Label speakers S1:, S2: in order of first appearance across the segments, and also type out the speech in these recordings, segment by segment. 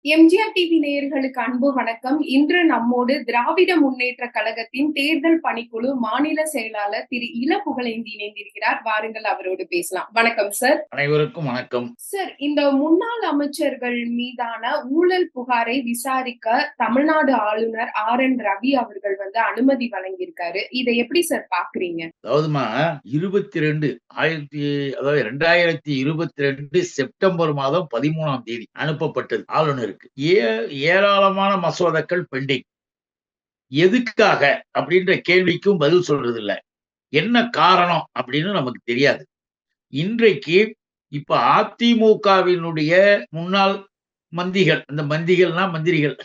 S1: MGR TV நேயர்களுக்கு அன்பு வணக்கம். இன்று நம்மோடு திராவிட முன்னேற்ற கழகத்தின் தேர்தல் பணிக்குழு மாநில செயலாளர் திரு இல புகழேந்தி இணைந்திருக்கிறார். வாருங்கள் அவரோடு பேசலாம். வணக்கம் சார்.
S2: அனைவருக்கும் வணக்கம்.
S1: சார், இந்த முன்னாள் அமைச்சர்கள் மீதான ஊழல் புகாரை விசாரிக்க தமிழ்நாடு ஆளுநர் RN ரவி அவர்கள் அனுமதி வழங்கியிருக்காரு. இதை எப்படி சார் பாக்குறீங்க?
S2: அதாவதுமா 2022 செப்டம்பர் மாதம் 13ஆம் தேதி அனுப்பப்பட்டது ஆளுநருக்கு. ஏராளமான மசோதாக்கள் பெண்டிங். எதுக்காக அப்படின்ற கேள்விக்கும் பதில் சொல்றது இல்ல. என்ன காரணம் அப்படின்னு நமக்கு தெரியாது. இன்றைக்கு இப்ப அதிமுகவினுடைய முன்னாள் மந்திகள், அந்த மந்திரிகள்,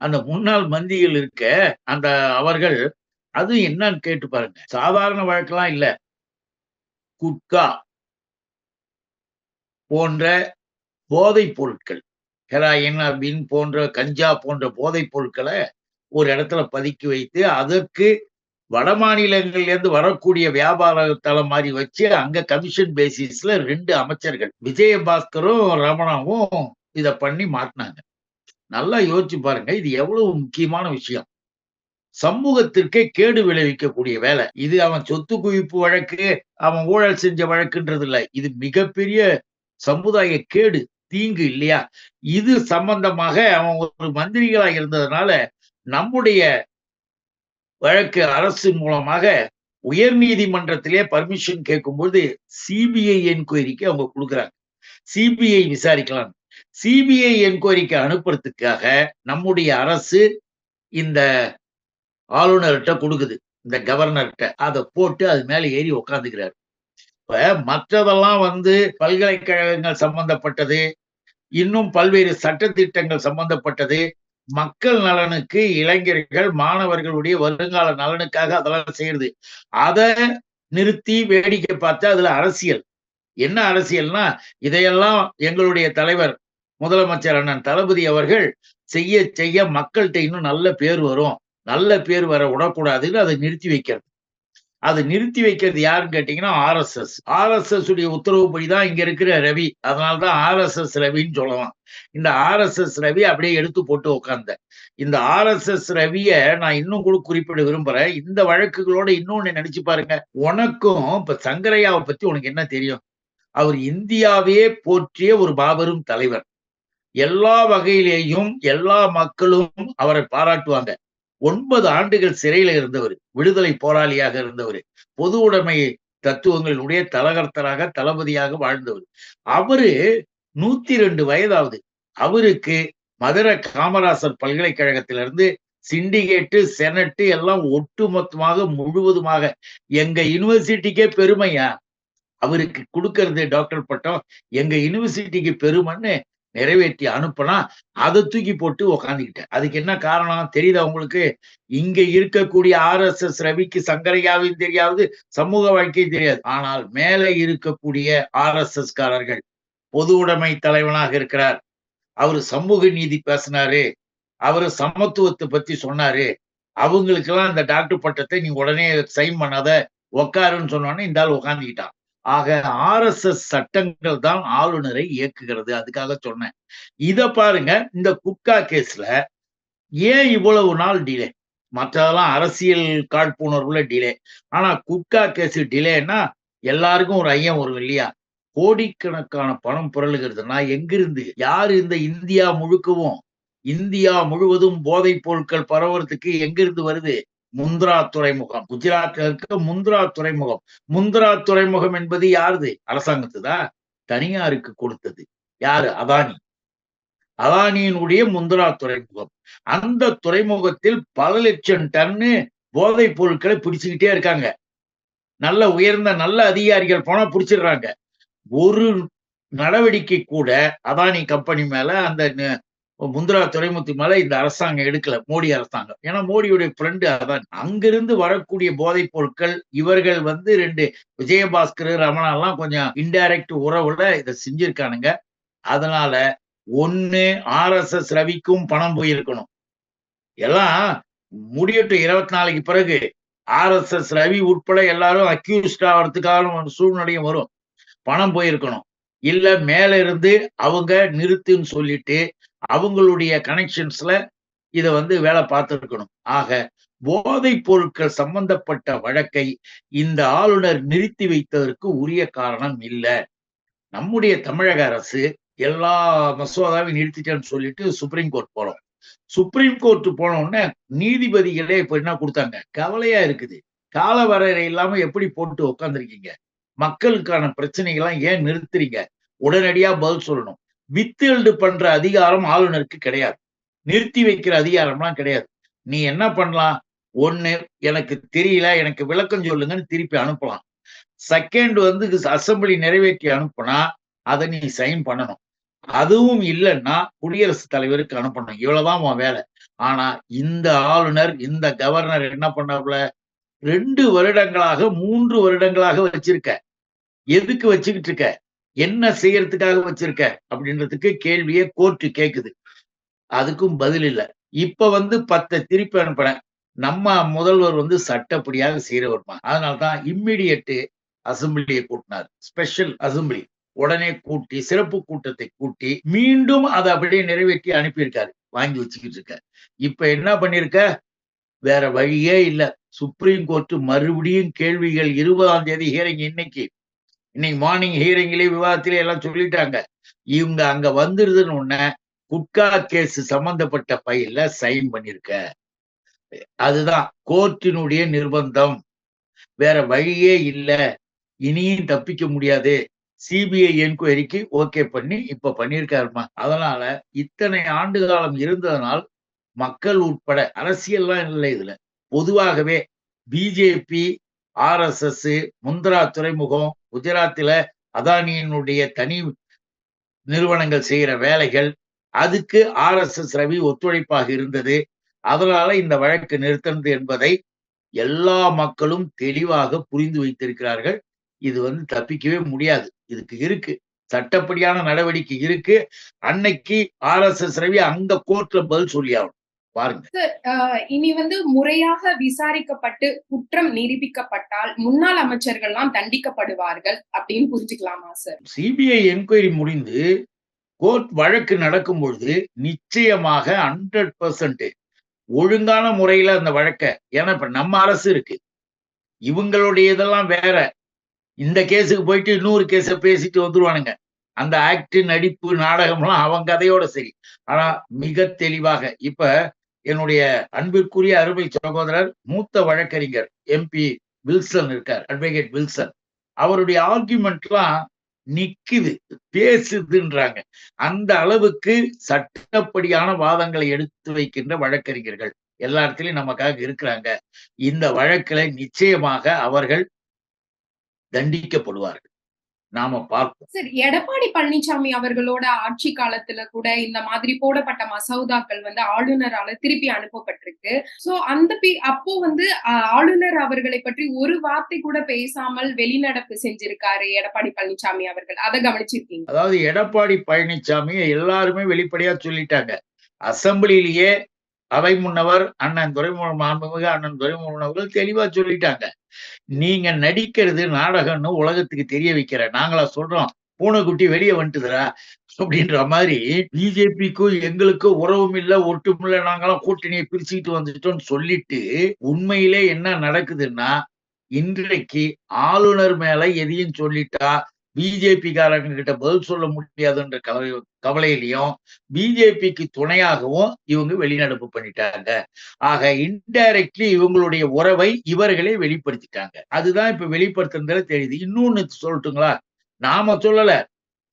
S2: அந்த முன்னாள் மந்திரிகள் இருக்க அந்த அவர்கள் அது என்னன்னு கேட்டு பாருங்க. சாதாரண வழக்கெல்லாம் இல்ல. குட்கா போன்ற போதைப் பொருட்கள், ஹெராயின் அப்படின்னு போன்ற கஞ்சா போன்ற போதைப் பொருட்களை ஒரு இடத்துல பதுக்கி வைத்து அதற்கு வட மாநிலங்கள்ல இருந்து வரக்கூடிய வியாபார தளம் மாதிரி வச்சு அங்க கமிஷன் பேசிஸ்ல 2 அமைச்சர்கள் விஜயபாஸ்கரும் ரமணாவும் இத பண்ணி மாட்டினாங்க. நல்லா யோசிச்சு பாருங்க. இது எவ்வளவு முக்கியமான விஷயம். சமூகத்திற்கே கேடு விளைவிக்கக்கூடிய வேலை இது. அவன் சொத்து குவிப்பு வழக்கு, அவன் ஊழல் செஞ்ச வழக்குன்றது இல்ல. இது மிகப்பெரிய சமுதாய கேடு, தீங்கு இல்லையா? இது சம்பந்தமாக அவன் ஒரு மந்திரிகளா இருந்ததுனால நம்முடைய வழக்கு அரசு மூலமாக உயர் நீதிமன்றத்திலே பர்மிஷன் கேட்கும்போது சிபிஐ என்கொயரிக்கு அவங்க கொடுக்குறாங்க. சிபிஐ விசாரிக்கலாம். சிபிஐ என்கொயரிக்கு அனுப்புறதுக்காக நம்முடைய அரசு இந்த ஆளுநர்கிட்ட கொடுக்குது, இந்த கவர்னர்கிட்ட. அதை போட்டு அது மேல ஏறி உட்காந்துக்கிறாரு. இப்ப மற்றதெல்லாம் பல்கலைக்கழகங்கள் சம்பந்தப்பட்டது, இன்னும் பல்வேறு சட்டத்திட்டங்கள் சம்பந்தப்பட்டது, மக்கள் நலனுக்கு, இளைஞர்கள் மாணவர்களுடைய வருங்கால நலனுக்காக அதெல்லாம் செய்யறது. அதை நிறுத்தி வேடிக்கை பார்த்தா அதுல அரசியல். என்ன அரசியல்னா, இதையெல்லாம் எங்களுடைய தலைவர் முதலமைச்சர் அண்ணன் தளபதி அவர்கள் செய்ய செய்ய மக்கள்கிட்ட இன்னும் நல்ல பேர் வரும், நல்ல பேர் வர விடக்கூடாதுன்னு அதை நிறுத்தி வைக்கிறது. அதை நிறுத்தி வைக்கிறது யாருன்னு கேட்டீங்கன்னா RSS உடைய உத்தரவுப்படிதான் இங்க இருக்கிற ரவி. அதனால்தான் RSS ரவின்னு சொல்லலாம். இந்த RSS ரவி அப்படியே எடுத்து போட்டு உட்கார்ந்த இந்த RSS ரவிய நான் இன்னும் கூட குறிப்பிட விரும்புறேன். இந்த வழக்குகளோட இன்னொன்னு நினைச்சு பாருங்க. உனக்கும் இப்ப சங்கரையாவை பத்தி உனக்கு என்ன தெரியும்? அவர் இந்தியாவே போற்றிய ஒரு மாபெரும் தலைவர். எல்லா வகையிலேயும் எல்லா மக்களும் அவரை பாராட்டுவாங்க. 9 ஆண்டுகள் சிறையில இருந்தவர், விடுதலை போராளியாக இருந்தவர், பொது உடைமை தத்துவங்களுடைய தலகர்த்தராக தளபதியாக வாழ்ந்தவர். அவரு 102 வயதாவது. அவருக்கு மதுரை காமராசர் பல்கலைக்கழகத்திலிருந்து சிண்டிகேட்டு, செனட்டு எல்லாம் ஒட்டுமொத்தமாக முழுவதுமாக எங்க யூனிவர்சிட்டிக்கே பெருமையா. அவருக்கு கொடுக்கறது டாக்டர் பட்டம் எங்க யூனிவர்சிட்டிக்கு பெருமைன்னு நிறைவேற்றி அனுப்புனா அதை தூக்கி போட்டு உக்காந்துக்கிட்டேன். அதுக்கு என்ன காரணம் தெரியுதா உங்களுக்கு? இங்க இருக்கக்கூடிய RSS ரவிக்கு சங்கரையாவையும் தெரியாது, சமூக வாழ்க்கையும் தெரியாது. ஆனால் மேலே இருக்கக்கூடிய RSS காரர்கள், பொது உடைமை தலைவனாக இருக்கிறார், அவரு சமூக நீதி பேசினாரு, அவரு சமத்துவத்தை பத்தி சொன்னாரு, அவங்களுக்கெல்லாம் இந்த டாக்டர் பட்டத்தை நீ உடனே சைன் பண்ணாத, உக்காருன்னு சொன்னோன்னே இந்த ஆள் உக்காந்துக்கிட்டான். ஆக RSS சட்டங்கள் தான் ஆளுநரை இயக்குகிறது. அதுக்காக சொன்னேன். இத பாருங்க. இந்த குட்கா கேஸ்ல ஏன் இவ்வளவு நாள் டிலே? மற்றதெல்லாம் அரசியல் காழ்ப்புணர்வுல டிலே. ஆனா குட்கா கேஸ் டிலேன்னா எல்லாருக்கும் ஒரு ஐயம் வரும் இல்லையா? கோடிக்கணக்கான பணம் புரளுகிறதுனா எங்கிருந்து? யாரு இந்த இந்தியா முழுவதும் போதைப் பொருட்கள் பரவுறதுக்கு எங்கிருந்து வருது? முந்த்ரா துறைமுகம். குஜராத்ல இருக்க முந்த்ரா துறைமுகம். முந்த்ரா துறைமுகம் என்பது யாருது? அரசாங்கத்துதா? தனியாருக்கு கொடுத்தது. யாரு? அதானியினுடைய முந்த்ரா துறைமுகம். அந்த துறைமுகத்தில் பல லட்சம் டன்னு போதைப் பொருட்களை பிடிச்சுக்கிட்டே இருக்காங்க. நல்ல உயர்ந்த நல்ல அதிகாரிகள் போனா பிடிச்சிடுறாங்க. ஒரு நடவடிக்கை கூட அதானி கம்பெனி மேல, அந்த முந்த்ரா துறைமுகத்துக்கு மேல இந்த அரசாங்கம் எடுக்கல, மோடி அரசாங்கம். ஏன்னா மோடியுடைய ஃப்ரெண்டு அதான். அங்கிருந்து வரக்கூடிய போதைப் பொருட்கள் இவர்கள் 2 விஜயபாஸ்கர், ரமணா எல்லாம் கொஞ்சம் இன்டைரக்ட் உறவுல இதை செஞ்சிருக்கானுங்க. அதனால ஒண்ணு RSS ரவிக்கும் பணம் போயிருக்கணும். எல்லாம் முடியட்டும். 24 பிறகு RSS ரவி உட்பட எல்லாரும் அக்யூஸ்ட் ஆகிறதுக்கான சூழ்நிலையும் வரும். பணம் போயிருக்கணும். இல்ல மேல இருந்து அவங்க நிறுத்துன்னு சொல்லிட்டு அவங்களுடைய கனெக்ஷன்ஸ்ல இத வேலை பார்த்திருக்கணும். ஆக போதைப் பொருட்கள் சம்பந்தப்பட்ட வழக்கை இந்த ஆளுநர் நிறுத்தி வைத்ததற்கு உரிய காரணம் இல்ல. நம்முடைய தமிழக அரசு எல்லா மசோதாவையும் நிறுத்திட்டேன்னு சொல்லிட்டு சுப்ரீம் கோர்ட் போறோம். சுப்ரீம் கோர்ட் போன உடனே நீதிபதிகளே இப்ப என்ன குடுத்தாங்க? கவலையா இருக்குது. காலவரையறை இல்லாம எப்படி போட்டு உட்கார்ந்திருக்கீங்க? மக்களுக்கான பிரச்சனைகள்லாம் ஏன் நிறுத்துறீங்க? உடனடியா பதில் சொல்லணும். வித்ஹெல்ட் பண்ற அதிகாரம் ஆளுநருக்கு கிடையாது. நிறுத்தி வைக்கிற அதிகாரம்லாம் கிடையாது. நீ என்ன பண்ணலாம்? 1 எனக்கு தெரியல, எனக்கு விளக்கம் சொல்லுங்கன்னு திருப்பி அனுப்பலாம். செகண்ட் அசெம்பிளி நிறைவேற்றி அனுப்புனா, அத நீ சைன் பண்ணணும். அதுவும் இல்லன்னா, குடியரசுத் தலைவருக்கு அனுப்பணும். இவ்வளவுதான் உன் வேலை. ஆனா, இந்த ஆளுநர், இந்த கவர்னர் என்ன பண்ணாப்ல, 2 வருடங்களாக, 3 வருடங்களாக வச்சிருக்க. எதுக்கு வச்சுக்கிட்டு இருக்க? என்ன செய்யறதுக்காக வச்சிருக்க? அப்படின்றதுக்கு கேள்வியே கோர்ட் கேக்குது. அதுக்கும் பதில் இல்ல. இப்ப 10 திருப்பி அனுப்புனேன். நம்ம முதல்வர் சட்டப்படியாக செய்றவர்மா. அதனால தான் இம்மீடியட் அசெம்பிளிய கூட்டினார். Special assembly. உடனே கூட்டி, சிறப்பு கூட்டத்தை கூட்டி, மீண்டும் அத அப்படியே நிறைவேற்றி அனுப்பியிருக்காரு. வாங்கி வச்சுக்கிட்டு இருக்க. இப்ப என்ன பண்ணியிருக்க? வேற வழியே இல்ல. சுப்ரீம் கோர்ட் மறுபடியும் கேள்விகள் 20ஆம் தேதி ஹியரிங் இன்னைக்கு மார்னிங் ஹியரிங்லயே விவாதத்திலே எல்லாம் சொல்லிட்டாங்க. இவங்க அங்க வந்துருதுன்னு உடனே குட்கா கேஸ் சம்பந்தப்பட்ட ஃபைல்ல சைன் பண்ணிருக்க. அதுதான் கோர்ட்டினுடைய நிர்பந்தம். வேற வழியே இல்ல. இனியும் தப்பிக்க முடியாது. சிபிஐ என்கொயரிக்கு ஓகே பண்ணி இப்ப பண்ணியிருக்காருமா. அதனால இத்தனை ஆண்டு காலம் இருந்ததனால் மக்கள் உட்பட அரசியல்லாம் இல்லை இதுல. பொதுவாகவே பிஜேபி, ஆர்எஸ்எஸ், முந்த்ரா துறைமுகம், குஜராத்தில அதானியினுடைய தனி நிறுவனங்கள் செய்யற வேலைகள், அதுக்கு ஆர்எஸ்எஸ் ரவி ஒத்துழைப்பாக இருந்தது. அதனால இந்த வழக்கு நிறுத்தது என்பதை எல்லா மக்களும் தெளிவாக புரிந்து வைத்திருக்கிறார்கள். இது தப்பிக்கவே முடியாது. இதுக்கு இருக்கு. சட்டப்படியான நடவடிக்கை இருக்கு. அன்னைக்கு ஆர்எஸ்எஸ் ரவி அங்க கோர்ட்ல பதில் சொல்லியாகணும். பாருங்க.
S1: இனி முறையாக விசாரிக்கப்பட்டு குற்றம் நிரூபிக்கப்பட்டால் முன்னாள் அமைச்சர்கள்லாம் தண்டிக்கப்படுவார்கள் அப்படின்னு புரிஞ்சுக்கலாமா சார்?
S2: சிபிஐ என்கொயரி முடிந்து கோர்ட் வழக்கு நடக்கும் பொழுது நிச்சயமாக 100% ஒழுங்கான முறையில அந்த வழக்க, ஏன்னா இப்ப நம்ம அரசு இருக்கு, இவங்களுடைய இதெல்லாம் வேற. இந்த கேஸுக்கு போயிட்டு இன்னொரு கேஸ பேசிட்டு வந்துருவானுங்க. அந்த ஆக்ட், நடிப்பு, நாடகம்லாம் அவங்க கதையோட சரி. ஆனா மிக தெளிவாக இப்ப என்னுடைய அன்பிற்குரிய அருமை சகோதரர் மூத்த வழக்கறிஞர் எம்பி வில்சன் இருக்கார், அட்வொகேட் வில்சன். அவருடைய ஆர்குமெண்ட்லாம் நிக்குது, பேசுதுன்றாங்க. அந்த அளவுக்கு சட்டப்படியான வாதங்களை எடுத்து வைக்கின்ற வழக்கறிஞர்கள் எல்லா இடத்துலயும் நமக்காக இருக்கிறாங்க. இந்த வழக்கில நிச்சயமாக அவர்கள் தண்டிக்கப்படுவார்கள். நாம பார்ப்போம்.
S1: சார், எடப்பாடி பழனிசாமி அவர்களோட ஆட்சி காலத்துல கூட இந்த மாதிரி போடப்பட்ட மசோதாக்கள் ஆளுநரால திருப்பி அனுப்பப்பட்டிருக்கு. சோ அப்போ ஆளுநர் அவர்களை பற்றி ஒரு வார்த்தை கூட பேசாமல் வெளிநடப்பு செஞ்சிருக்காரு எடப்பாடி பழனிசாமி அவர்கள். அதை கவனிச்சிருக்கீங்க?
S2: அதாவது எடப்பாடி பழனிசாமி எல்லாருமே வெளிப்படையா சொல்லிட்டாங்க. அசெம்பிளிலேயே அவை முன்னவர் மாண்புமிகு அண்ணன் துரைமுருகன் அவர்கள் தெளிவா சொல்லிட்டாங்க. நீங்க நடிக்கிறது நாடகம்னு உலகத்துக்கு தெரிய வைக்கிற நாங்களா சொல்றோம், பூனைக்குட்டி வெளியே வந்துட்டுதுரா அப்படின்ற மாதிரி பிஜேபிக்கும் எங்களுக்கும் உறவும் இல்ல, ஒட்டும் இல்ல, நாங்களாம் கூட்டணியை பிரிச்சுக்கிட்டு வந்துட்டோம்னு சொல்லிட்டு உண்மையிலே என்ன நடக்குதுன்னா, இன்றைக்கு ஆளுநர் மேல எதையும் சொல்லிட்டா பிஜேபி காரங்க கிட்ட பதில் சொல்ல முடியாதுன்ற கவலையிலையும் பிஜேபிக்கு துணையாகவும் இவங்க வெளிநடப்பு பண்ணிட்டாங்க. ஆக இன்டைரக்ட்லி இவங்களுடைய உறவை இவர்களே வெளிப்படுத்திட்டாங்க. அதுதான் இப்ப வெளிப்படுத்துறதுல தெரியுது. இன்னொன்னு சொல்லட்டுங்களா? நாம சொல்லல,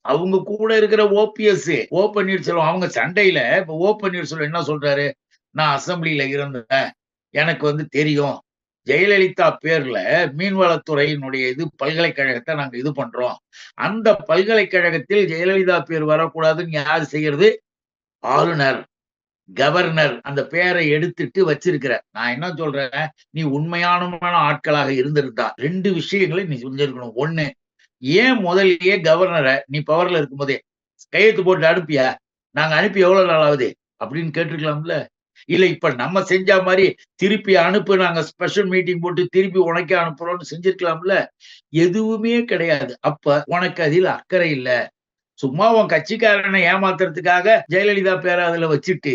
S2: அவங்க கூட இருக்கிற ஓபிஎஸ், ஓ பன்னீர்செல்வம், அவங்க சண்டையில இப்ப ஓ பன்னீர்செல்வம் என்ன சொல்றாரு? நான் அசெம்பிளியில இருந்தேன், எனக்கு தெரியும், ஜெயலலிதா பேர்ல மீன்வளத்துறையினுடைய பல்கலைக்கழகத்தை நாங்க இது பண்றோம். அந்த பல்கலைக்கழகத்தில் ஜெயலலிதா பேர் வரக்கூடாதுன்னு யார் செய்யறது? ஆளுநர், கவர்னர் அந்த பேரை எடுத்துட்டு வச்சிருக்கிற. நான் என்ன சொல்றேன், நீ உண்மையான ஆட்களாக இருந்திருந்தா 2 விஷயங்களை நீ செஞ்சிருக்கணும். 1, ஏன் முதல்லயே கவர்னரை நீ பவர்ல இருக்கும்போதே கையெழுத்து போட்டு அனுப்பியா? நாங்க அனுப்பி எவ்வளவு நாள் ஆகுது அப்படின்னு கேட்டிருக்கலாம்ல. இல்ல இப்ப நம்ம செஞ்ச மாதிரி திருப்பி அனுப்பு, நாங்க ஸ்பெஷல் மீட்டிங் போட்டு திருப்பி உனக்கே அனுப்புறோம்னு செஞ்சிருக்கலாம்ல. எதுவுமே கிடையாது. அப்ப உனக்கு அதில் அக்கறை இல்ல. சும்மா உன் கட்சிக்காரனை ஏமாத்துறதுக்காக ஜெயலலிதா பேரை அதுல வச்சுட்டு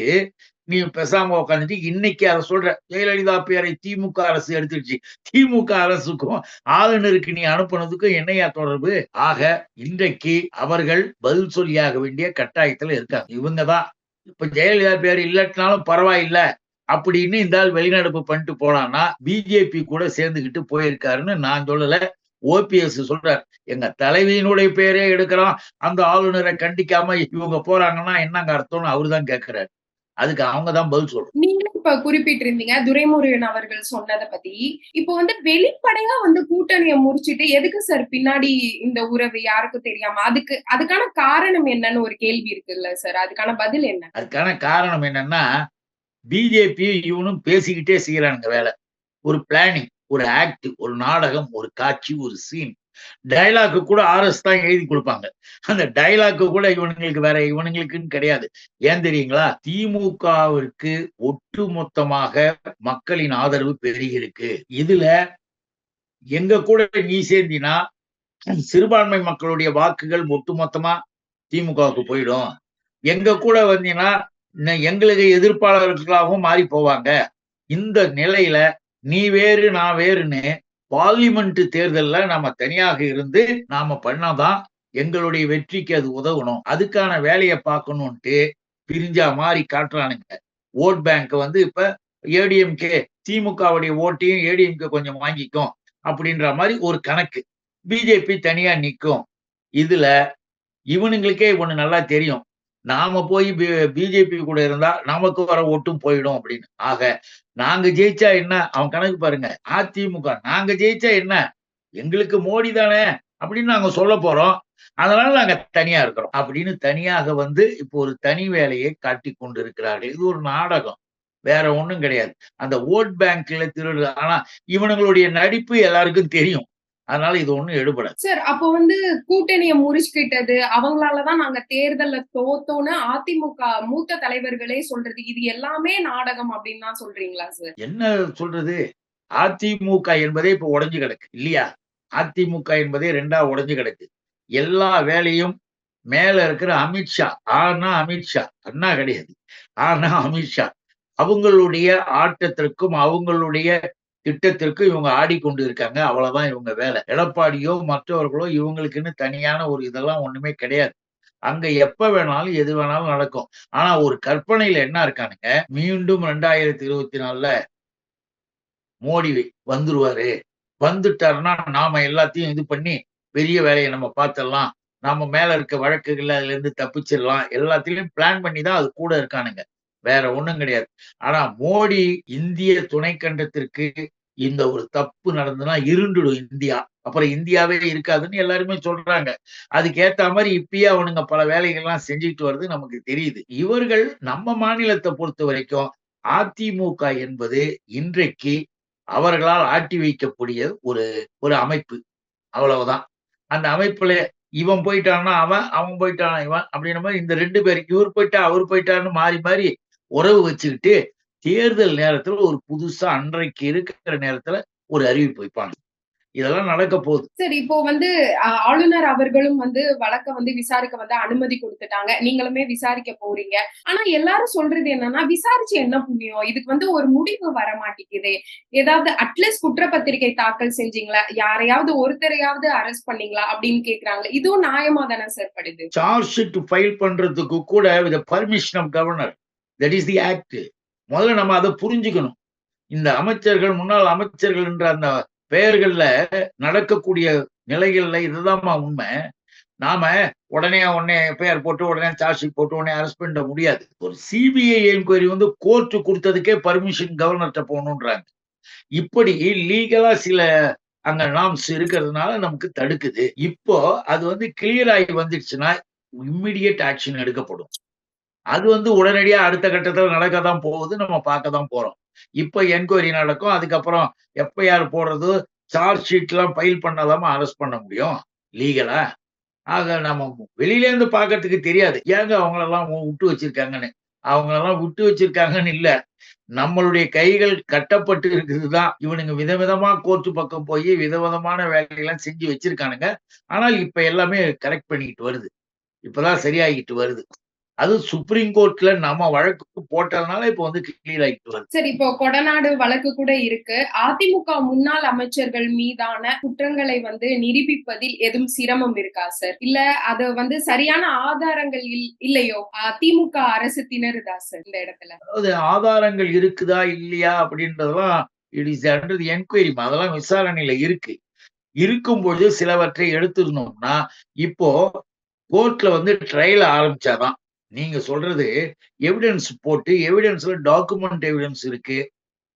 S2: நீ பேசாம உட்காந்துட்டு இன்னைக்கு அதை சொல்ற ஜெயலலிதா பேரை திமுக அரசு எடுத்துடுச்சு. திமுக அரசுக்கும் ஆளுநருக்கு நீ அனுப்புனதுக்கும் என்னையா தொடர்பு? ஆக இன்றைக்கு அவர்கள் பதில் சொல்லியாக வேண்டிய கட்டாயத்துல இருக்காங்க. இவங்கதான் இப்ப ஜெயலலிதா பேர் இல்லட்டினாலும் பரவாயில்ல அப்படின்னு இந்த ஆள் வெளிநடப்பு பண்ணிட்டு போனான்னா பிஜேபி கூட சேர்ந்துகிட்டு போயிருக்காருன்னு நான் சொல்லல. ஓபிஎஸ் சொல்றார், எங்க தலைவியினுடைய பேரே எடுக்கிறோம், அந்த ஆளுநரை கண்டிக்காம இவங்க போறாங்கன்னா என்னங்க அர்த்தம்னு அவருதான் கேட்கிறாரு. அதுக்கு அவங்க தான் பதில் சொல்றோம்.
S1: நீங்களும் இப்ப குறிப்பிட்டிருந்தீங்க துரைமுருகன் அவர்கள் சொன்னதை பத்தி. இப்போ வந்து வெளிப்படையா வந்து கூட்டணியை முறிச்சிட்டு எதுக்கு சார் பின்னாடி இந்த உறவு யாருக்கும் தெரியாம அதுக்கான காரணம் என்னன்னு ஒரு கேள்வி இருக்குல்ல சார், அதுக்கான பதில் என்ன?
S2: அதுக்கான காரணம் என்னன்னா பிஜேபி இவனும் பேசிக்கிட்டே செய்யறானுங்க வேலை. ஒரு பிளானிங், ஒரு ஆக்ட், ஒரு நாடகம், ஒரு காட்சி, ஒரு சீன். டைலாக்கு கூட ஆர்எஸ் தான் எழுதி கொடுப்பாங்க. அந்த டைலாக்கு கூட இவனுங்களுக்கு வேற இவனுங்களுக்குன்னு கிடையாது. ஏன் தெரியுங்களா? திமுகவிற்கு ஒட்டு மொத்தமாக மக்களின் ஆதரவு பெருகிருக்கு. இதுல எங்க கூட நீ சேர்ந்தினா சிறுபான்மை மக்களுடைய வாக்குகள் ஒட்டுமொத்தமா திமுகவுக்கு போயிடும். எங்க கூட வந்தீங்கன்னா எங்களுக்கு எதிர்ப்பாளர்களாகவும் மாறி போவாங்க. இந்த நிலையில நீ வேறு நான் வேறுன்னு பார்லிமெண்ட் தேர்தல்ல நாம தனியாக இருந்து நாம பண்ணாதான் எங்களுடைய வெற்றிக்கு அது உதவணும். அதுக்கான வேலையை பார்க்கணும்ட்டு பிரிஞ்சா மாதிரி காட்டுறானுங்க. ஓட் பேங்க் வந்து இப்ப ஏடிஎம்கே திமுகவுடைய ஓட்டையும் ஏடிஎம்கே கொஞ்சம் வாங்கிக்கும் அப்படின்ற மாதிரி ஒரு கணக்கு. பிஜேபி தனியா நிக்கும். இதுல இவனுங்களுக்கே ஒண்ணு நல்லா தெரியும், நாம போய் பிஜேபி கூட இருந்தா நமக்கு வர ஓட்டும் போயிடும் அப்படின்னு. ஆக நாங்க ஜெயிச்சா என்ன, அவன் கணக்கு பாருங்க. அதிமுக நாங்க ஜெயிச்சா என்ன, எங்களுக்கு மோடி தானே அப்படின்னு நாங்க சொல்ல போறோம், அதனால நாங்க தனியா இருக்கிறோம் அப்படின்னு தனியாக வந்து இப்போ ஒரு தனி வேலையை காட்டி கொண்டிருக்கிறார்கள். இது ஒரு நாடகம், வேற ஒண்ணும் கிடையாது. அந்த ஓட் பேங்க்ல திருடு. ஆனா இவனுங்களுடைய நடிப்பு எல்லாருக்கும் தெரியும். அதனால இது ஒண்ணும் எடுபடாது.
S1: சார் அப்போ வந்து கூட்டணியை முறிச்சுக்கிட்டது அவங்களாலதான் நாங்க தேர்தல்ல தோத்தோன்னு அதிமுக மூத்த தலைவர்களே சொல்றது, இது எல்லாமே நாடகம் அப்படின்னு தான் சொல்றீங்களா சார்?
S2: என்ன சொல்றது? அதிமுக என்பதே இப்ப உடைஞ்சு கிடக்கு இல்லையா? அதிமுக என்பதே 2ஆ உடைஞ்சு கிடக்கு. எல்லா வேலையும் மேல இருக்கிற அமித்ஷா, ஆனா அமித்ஷா, அண்ணா கிடையாது. ஆனா அமித்ஷா அவங்களுடைய ஆட்டத்திற்கும் அவங்களுடைய திட்டத்திற்கும் இவங்க ஆடிக்கொண்டு இருக்காங்க. அவ்வளவுதான் இவங்க வேலை. எடப்பாடியோ மற்றவர்களோ இவங்களுக்குன்னு தனியான ஒரு இதெல்லாம் ஒண்ணுமே கிடையாது. அங்க எப்ப வேணாலும் எது வேணாலும் நடக்கும். ஆனா ஒரு கற்பனையில என்ன இருக்கானுங்க, மீண்டும் 2024ல மோடி வந்துருவாரு. வந்துட்டாருன்னா நாம எல்லாத்தையும் இது பண்ணி பெரிய வேலையை நம்ம பார்த்துடலாம். நாம மேல இருக்க வழக்குகள்ல அதுல இருந்து தப்பிச்சிடலாம். எல்லாத்தையும் பிளான் பண்ணி தான் அது கூட இருக்கானுங்க. வேற ஒண்ணும் கிடையாது. ஆனா மோடி இந்திய துணைக்கண்டத்திற்கு இந்த ஒரு தப்பு நடந்ததுன்னா இருண்டுடும் இந்தியா. அப்புறம் இந்தியாவே இருக்காதுன்னு எல்லாருமே சொல்றாங்க. அதுக்கு ஏத்த மாதிரி இப்பயே அவனுங்க பல வேலைகள்லாம் செஞ்சுட்டு வருது நமக்கு தெரியுது. இவர்கள் நம்ம மாநிலத்தை பொறுத்த வரைக்கும் அதிமுக என்பது இன்றைக்கு அவர்களால் ஆட்டி வைக்கக்கூடிய ஒரு ஒரு அமைப்பு. அவ்வளவுதான். அந்த அமைப்புல இவன் போயிட்டான்னா அவன், அவன் போயிட்டானா இவன் அப்படின்ற மாதிரி இந்த 2 பேர் இவர் போயிட்டா அவர் போயிட்டான்னு மாறி மாறி உறவு வச்சுக்கிட்டு தேர்தல் நேரத்துல ஒரு புதுசா அன்றைக்கு இருக்கிற நேரத்துல ஒரு அறிவிப்பு வைப்பாங்க. இதெல்லாம் நடக்க போகுது.
S1: சரி இப்போ வந்து ஆளுநர் அவர்களும் வந்து வழக்க வந்து விசாரிக்க வந்து அனுமதி கொடுத்துட்டாங்க. நீங்களுமே விசாரிக்க போறீங்க. ஆனா எல்லாரும் சொல்றது என்னன்னா, விசாரிச்சு என்ன புண்ணியம்? இதுக்கு வந்து ஒரு முடிவு வர மாட்டேங்குதே. ஏதாவது அட்லீஸ்ட் குற்றப்பத்திரிகை தாக்கல் செஞ்சீங்களா? யாரையாவது ஒருத்தரையாவது அரெஸ்ட் பண்ணீங்களா? அப்படின்னு கேக்குறாங்க. இதுவும் நியாயமா தானே சார் படுது?
S2: சார்ஜ் ஷீட் ஃபைல் பண்றதுக்கு கூட with permission of governor. That is the act. முதல்ல நம்ம அதை புரிஞ்சுக்கணும். இந்த அமைச்சர்கள், முன்னாள் அமைச்சர்கள் என்ற அந்த பெயர்கள்ல நடக்கக்கூடிய நிலைகள்ல இதுதான்மா உண்மை. நாம உடனே எஃப்ஐஆர் போட்டு உடனே சார்ஜ் ஷீட் போட்டு உடனே அரெஸ்ட் பண்ண முடியாது. ஒரு சிபிஐ என்கொயரி வந்து கோர்ட் கொடுத்ததுக்கே பர்மிஷன் கவர்னர்கிட்ட போகணுன்றாங்க. இப்படி லீகலா சில அங்க நார்ம்ஸ் இருக்கிறதுனால நமக்கு தடுக்குது. இப்போ அது வந்து கிளியர் ஆகி வந்துடுச்சுன்னா இம்மிடியேட் ஆக்ஷன் எடுக்கப்படும். அது வந்து உடனடியா அடுத்த கட்டத்துல நடக்கத்தான் போகுது. நம்ம பார்க்க தான் போறோம். இப்ப என்கொயரி நடக்கும். அதுக்கப்புறம் எஃப்ஐஆர் போடுறது, சார்ஜ் ஷீட்லாம் ஃபைல் பண்ணாதாம்மா அரெஸ்ட் பண்ண முடியும் லீகலா. ஆக நம்ம வெளியில இருந்து பார்க்கறதுக்கு தெரியாது. ஏங்க அவங்களெல்லாம் விட்டு வச்சிருக்காங்கன்னு. அவங்களெல்லாம் விட்டு வச்சிருக்காங்கன்னு இல்ல. நம்மளுடைய கைகள் கட்டப்பட்டு இருக்குது தான். இவனுங்க விதவிதமா கோர்ட் பக்கம் போய் விதவிதமான வேலையெல்லாம் செஞ்சு வச்சிருக்கானுங்க. ஆனால் இப்ப எல்லாமே கரெக்ட் பண்ணிட்டு வருது. இப்பதான் சரியாகிட்டு வருது. அது சுப்ரீம் கோர்ட்ல நம்ம வழக்கு போட்டதுனால இப்ப வந்து கிளியர் ஆகிட்டு வருது.
S1: சரி, இப்போ கொடநாடு வழக்கு கூட இருக்கு. அதிமுக முன்னாள் அமைச்சர்கள் மீதான குற்றங்களை வந்து நிரூபிப்பதில் எதுவும் சிரமம் இருக்கா சார்? இல்ல அது வந்து சரியான ஆதாரங்கள் இல்லையோ? திமுக அரசு திணறுதா சார் இந்த இடத்துல?
S2: அதாவது ஆதாரங்கள் இருக்குதா இல்லையா அப்படின்றதெல்லாம் it is under the enquiry. அதெல்லாம் விசாரணையில இருக்கு. இருக்கும்பொழுது சிலவற்றை எடுத்திருந்தோம்னா, இப்போ கோர்ட்ல வந்து ட்ரையல் ஆரம்பிச்சாதான். நீங்க சொல்றது எவிடன்ஸ் போட்டு எவிடன்ஸ்ல டாக்குமெண்ட் எவிடன்ஸ் இருக்கு.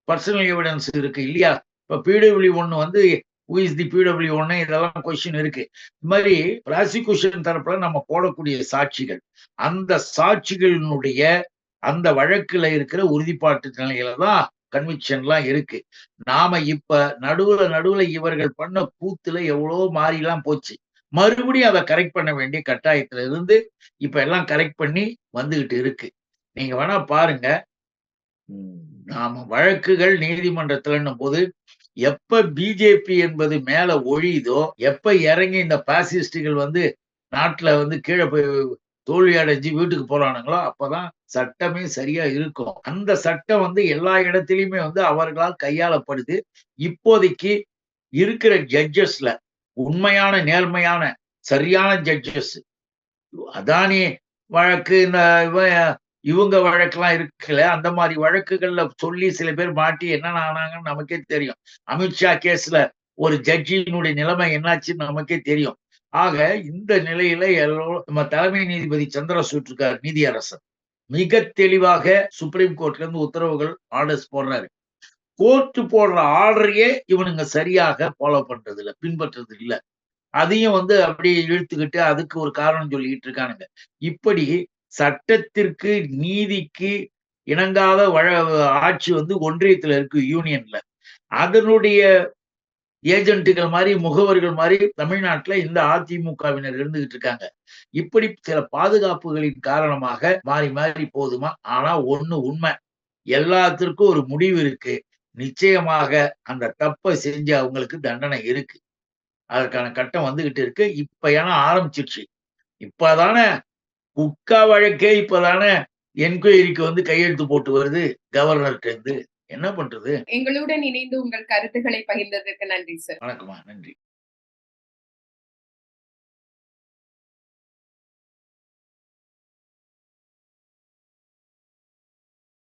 S2: பர்சனல் எவிடன்ஸ் இருக்கு இல்லையா? இப்ப பிடபிள்யூ-1 வந்து ஹூ இஸ் தி பிடபிள்யூ-1 இதெல்லாம் கொஸ்டின் இருக்கு. இது மாரி ப்ராசிக்யூஷன் தரப்புல நம்ம போடக்கூடிய சாட்சிகள், அந்த சாட்சிகளினுடைய அந்த வழக்குல இருக்கிற உறுதிப்பாட்டு நிலையில தான் கன்விக்ஷன்லாம் இருக்கு. நாம இப்ப நடுவுல இவர்கள் பண்ண கூத்துல எவ்வளவோ மாறிலாம் போச்சு. மறுபடியும் அத கரெக்ட் பண்ண வேண்டிய கட்டாயத்துல இருந்து இப்ப எல்லாம் கரெக்ட் பண்ணி வந்துகிட்டு இருக்கு. நீங்க வேணா பாருங்க. ம். நாம வழக்குகள் நீதிமன்றத்துலன்னும்போது, எப்ப பிஜேபி என்பது மேல ஒழியுதோ, எப்ப இறங்கி இந்த பாசிஸ்டுகள் வந்து நாட்டுல வந்து கீழ போய் தோல்வி அடைஞ்சு வீட்டுக்கு போறானுங்களோ, அப்பதான் சட்டமே சரியா இருக்கும். அந்த சட்டம் வந்து எல்லா இடத்திலயுமே வந்து அவர்களால் கையாளப்படுது. இப்போதைக்கு இருக்கிற ஜட்ஜஸ்ல உண்மையான, நேர்மையான, சரியான ஜட்ஜஸ் அதானி வழக்கு, இந்த இவங்க வழக்கெல்லாம் இருக்குல்ல, அந்த மாரி வழக்குகள்ல சொல்லி சில பேர் மாட்டி என்னென்ன ஆனாங்கன்னு நமக்கே தெரியும். அமித்ஷா கேஸ்ல ஒரு ஜட்ஜியினுடைய நிலைமை என்னாச்சுன்னு நமக்கே தெரியும். ஆக இந்த நிலையில நம்ம தலைமை நீதிபதி சந்திரசூட் இருக்கார், நீதியரசர். மிக தெளிவாக சுப்ரீம் கோர்ட்ல இருந்து உத்தரவுகள், ஆர்டர்ஸ் போடுறாரு. கோர்ட் போடுற ஆர்டரையே இவனுங்க சரியாக ஃபாலோ பண்றது இல்ல, பின்பற்றது இல்ல. அதையும் வந்து அப்படியே இழுத்துக்கிட்டு அதுக்கு ஒரு காரணம் சொல்லிக்கிட்டு இருக்கானுங்க. இப்படி சட்டத்திற்கு, நீதிக்கு இணங்காத ஆட்சி வந்து ஒன்றியத்துல இருக்கு, யூனியன்ல. அதனுடைய ஏஜென்ட்டுகள் மாரி, முகவர்கள் மாரி தமிழ்நாட்டுல இந்த அதிமுகவினர் இருந்துகிட்டு இருக்காங்க. இப்படி சில பாதுகாப்புகளின் காரணமாக மாறி மாறி போதுமா? ஆனா ஒண்ணு உண்மை. எல்லாத்திற்கும் ஒரு முடிவு இருக்கு. நிச்சயமாக அந்த தப்ப செஞ்ச அவங்களுக்கு தண்டனை இருக்கு. அதற்கான கட்டம் வந்துகிட்டு இருக்கு. இப்ப ஏன்னா ஆரம்பிச்சிருச்சு. இப்பதானே குட்கா வழக்கே இப்பதானே என்கொயரிக்கு வந்து கையெழுத்து போட்டு வருது கவர்னர்ட்ட இருந்து. என்ன பண்றது?
S1: எங்களுடன் இணைந்து உங்கள் கருத்துக்களை பகிர்ந்ததற்கு நன்றி சார்.
S2: வணக்கம்மா. நன்றி.